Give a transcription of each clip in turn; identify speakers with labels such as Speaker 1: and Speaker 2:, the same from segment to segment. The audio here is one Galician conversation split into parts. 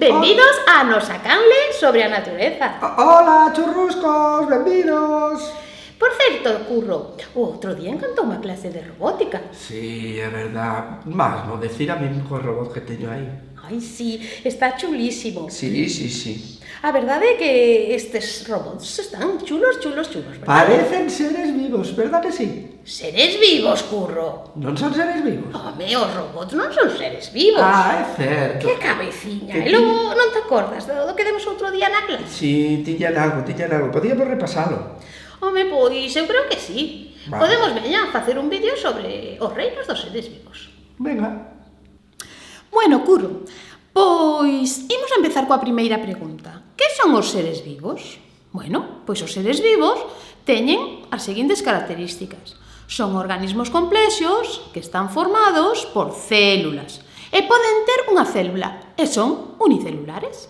Speaker 1: Benvidos a nosa canle sobre a natureza.
Speaker 2: Hola, churruscos, benvidos.
Speaker 1: Por certo, Curro, o outro día encantou unha clase de robótica.
Speaker 2: Sí, é verdad. Mas non decir a min co robot que teño aí.
Speaker 1: Ai, sí, está chulísimo.
Speaker 2: Sí.
Speaker 1: A verdade é que estes robots están chulos, verdad?
Speaker 2: Parecen seres vivos, verdad que sí?
Speaker 1: Seres vivos, Curro.
Speaker 2: Non son seres vivos?
Speaker 1: Home, os robots non son seres vivos.
Speaker 2: Ah, é certo.
Speaker 1: Que cabeciña.
Speaker 2: Que
Speaker 1: E logo non te acordas do que demos outro día na clase?
Speaker 2: Sí, tiñan algo. Podíamos repasalo.
Speaker 1: Home, pois eu creo que sí.
Speaker 2: Vale.
Speaker 1: Podemos veña a facer un vídeo sobre os reinos dos seres vivos.
Speaker 2: Venga.
Speaker 1: Bueno, Curro, pois imos a empezar coa primeira pregunta. Que son os seres vivos? Bueno, pois os seres vivos teñen as seguintes características. Son organismos complexos que están formados por células e poden ter unha célula e son unicelulares,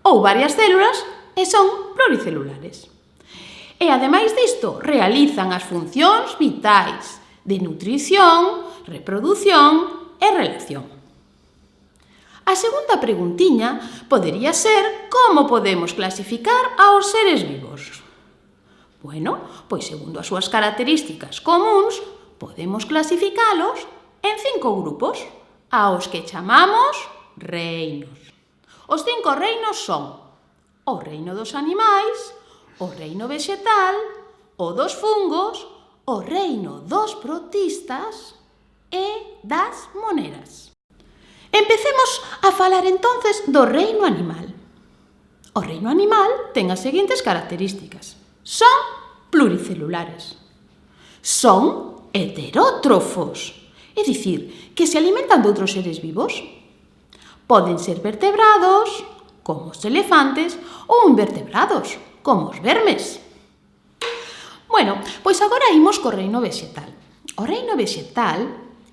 Speaker 1: ou varias células e son pluricelulares. E, ademais disto, realizan as funcións vitais de nutrición, reprodución e relación. A segunda preguntiña podería ser como podemos clasificar aos seres vivos. Bueno, pois segundo as súas características comuns, podemos clasificalos en 5 grupos, aos que chamamos reinos. Os 5 reinos son o reino dos animais, o reino vegetal, o dos fungos, o reino dos protistas e das moneras. Empecemos a falar entonces do reino animal. O reino animal ten as seguintes características. Son pluricelulares. Son heterótrofos, é dicir, que se alimentan de outros seres vivos. Poden ser vertebrados, como os elefantes, ou invertebrados, como os vermes. Bueno, pois agora imos co reino vegetal. O reino vegetal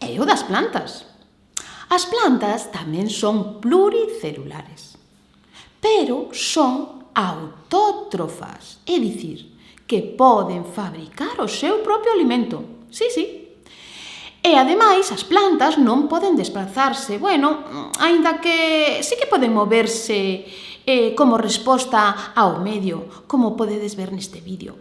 Speaker 1: é o das plantas. As plantas tamén son pluricelulares, pero son autótrofas, é dicir, que poden fabricar o seu propio alimento. Sí. E, ademais, as plantas non poden desplazarse, aínda que sí que poden moverse como resposta ao medio, como podedes ver neste vídeo.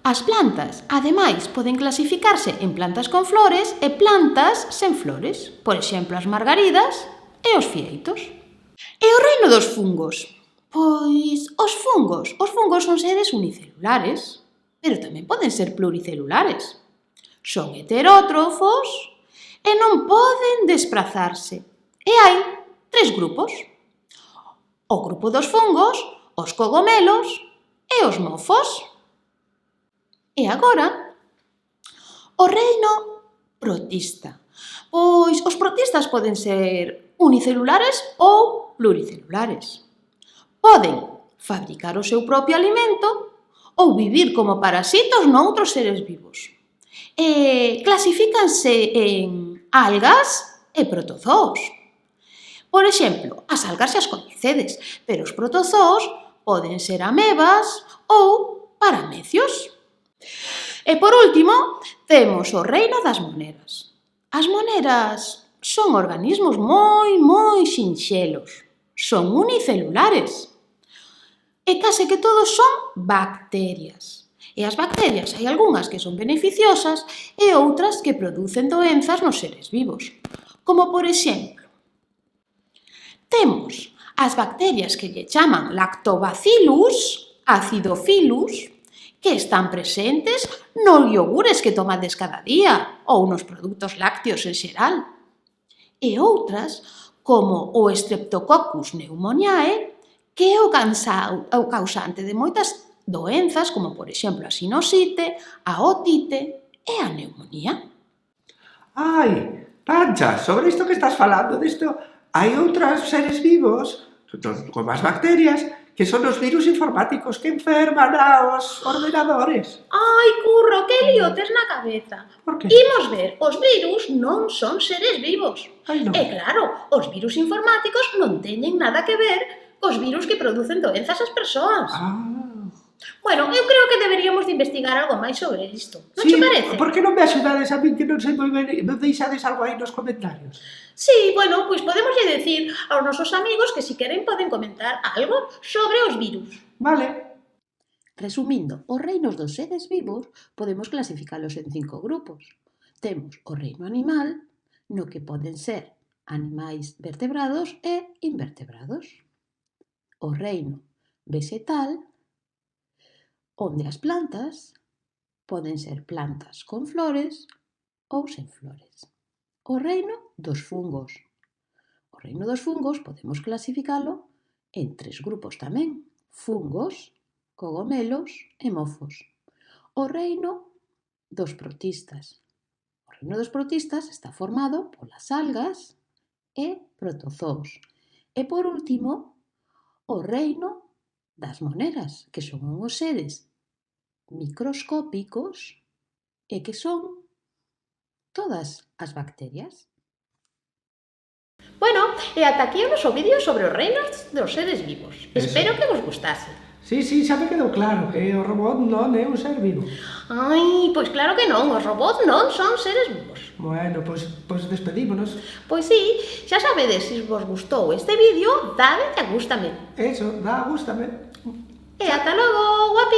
Speaker 1: As plantas, ademais, poden clasificarse en plantas con flores e plantas sen flores, por exemplo, as margaridas e os fieitos. E o reino dos fungos? Pois os fungos son seres unicelulares, pero tamén poden ser pluricelulares. Son heterótrofos e non poden desplazarse. E hai 3 grupos. O grupo dos fungos, os cogomelos e os mofos. E agora, o reino protista. Pois os protistas poden ser unicelulares ou pluricelulares. Poden fabricar o seu propio alimento ou vivir como parasitos noutros seres vivos. E clasifícanse en algas e protozoos. Por exemplo, as algas xa as coñecedes, pero os protozoos poden ser amebas ou paramecios. E, por último, temos o reino das moneras. As moneras son organismos moi sinxelos. Son unicelulares. E case que todos son bacterias. E as bacterias hai algunhas que son beneficiosas e outras que producen doenzas nos seres vivos. Como, por exemplo, temos as bacterias que lle chaman lactobacillus, acidophilus, que están presentes nos iogures que tomades cada día ou nos produtos lácteos en xeral. E outras, como o Streptococcus pneumoniae, que é o causante de moitas doenzas, como, por exemplo, a sinusite, a otite e a neumonía.
Speaker 2: Ai, Pancha, sobre isto que estás falando, hai outros seres vivos, como as bacterias, que son os virus informáticos que enferman aos ordenadores.
Speaker 1: Ai, Curro, que lío tes na cabeza.
Speaker 2: Por que?
Speaker 1: Imos ver, os virus non son seres vivos.
Speaker 2: Ai, non.
Speaker 1: E claro, os virus informáticos non teñen nada que ver cos virus que producen doenzas ás persoas. Bueno, eu creo que deberíamos de investigar algo máis sobre isto. Non
Speaker 2: Sí,
Speaker 1: che parece?
Speaker 2: por que non me axudades a min que non sei moi ben, non deixades algo aí nos comentarios?
Speaker 1: Sí, bueno, pois podemos decir aos nosos amigos que si queren poden comentar algo sobre os virus.
Speaker 2: Vale.
Speaker 3: Resumindo, os reinos dos seres vivos podemos clasificalos en 5 grupos. Temos o reino animal, no que poden ser animais vertebrados e invertebrados. O reino vegetal, onde as plantas poden ser plantas con flores ou sen flores. O reino dos fungos. O reino dos fungos podemos clasificalo en 3 grupos tamén. Fungos, cogomelos e mofos. O reino dos protistas. O reino dos protistas está formado polas algas e protozoos. E por último, o reino das moneras, que son uns seres microscópicos e que son todas as bacterias.
Speaker 1: Bueno, e ata aquí o noso vídeo sobre os reinos dos seres vivos. Espero que vos gustase.
Speaker 2: Sí, xa me quedou claro que o robot non é un ser vivo.
Speaker 1: Ai, pois claro que non, os robots non son seres vivos.
Speaker 2: Bueno, pois despedímonos.
Speaker 1: Pois sí, xa sabedes, se vos gustou este vídeo, dade a gústame.
Speaker 2: Eso, gústame.
Speaker 1: E ata logo, guapi!